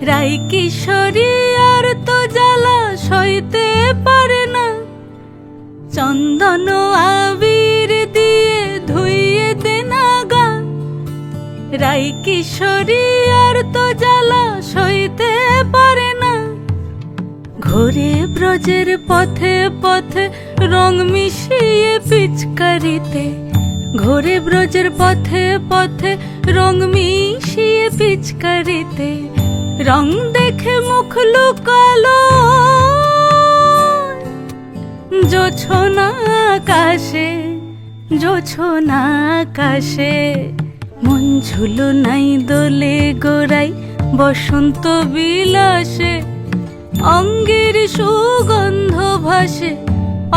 রাই কিশোরী আর তো জ্বালা সইতে পারে না, চন্দন আবির দিয়ে ধুইয়ে দে না গা। রাই কিশোরী আর তো জ্বালা সইতে পারে না, ঘোরে ব্রজের পথে পথে রং মিশিয়ে পিচকারিতে, ঘোরে ব্রজের পথে পথে রং মিশিয়ে পিচকারিতে, রং দেখে মুখ লুকালো জোছনা আকাশে, জোছনা আকাশে। মন ঝুলো নাই দোলে গোড়াই বসন্ত বিলাসে, অঙ্গের সুগন্ধ ভাসে,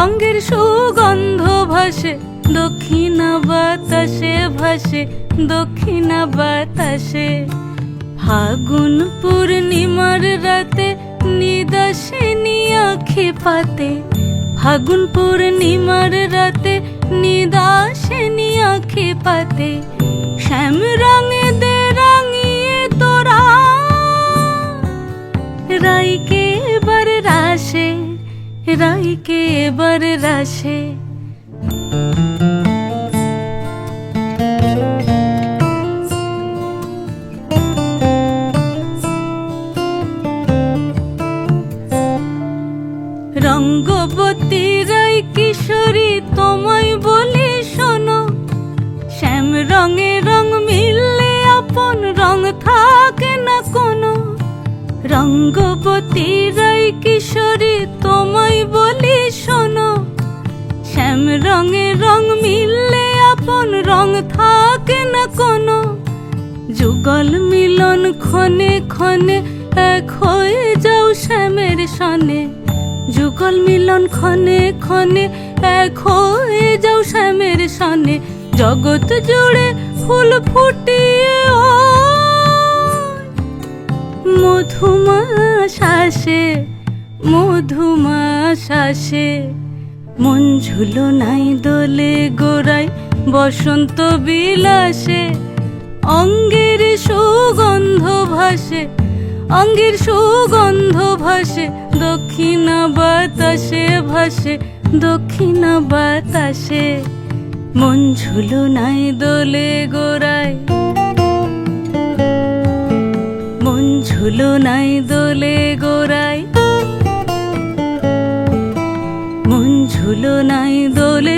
অঙ্গের সুগন্ধ ভাসে, দক্ষিণা বাতাসে ভাসে, দক্ষিণা বাতাসে। ফাগুন পূর্ণিমার রাতে নিদাসিনী আঁখি পাতে, ফাগুন পূর্ণিমার রাতে নিদাসিনী আঁখি পাতে, শ্যাম রঙে দে রাঙিয়ে তোরা রাইকে এবার রাশে, রাইকে এবার রাশে। রঙ্গবতী রাই কিশোরী তোমায় বলি শোনো, শ্যাম রঙে রং মিললে আপন রং থাকে না কোনো। রঙ্গবতী রাই কিশোরী তোমায় বলি শোনো, শ্যাম রঙে রং মিললে আপন রং থাকে না কোনো। যুগল মিলন ক্ষণে ক্ষণে এক হয়ে যাও শ্যামের সনে, যুগল মিলন ক্ষণে ক্ষণে এক হয়ে যাও শ্যামের সনে। জগৎ জুড়ে ফুল ফুটিয়ে ও মধুমাশাসে, মধুমাশাসে। মন ঝুলো নাই দোলে গোড়াই বসন্ত বিলাসে, অঙ্গের সুগন্ধ ভাসে, অঙ্গের সুগন্ধ ভাসে, দক্ষিণা বাতাসে ভাসে, দক্ষিণা বাতাসে। মন ঝুলো নাই দোলে গোড়ায়, মন ঝুলো নাই দোলে গোড়ায়, মন ঝুলো নাই দোলে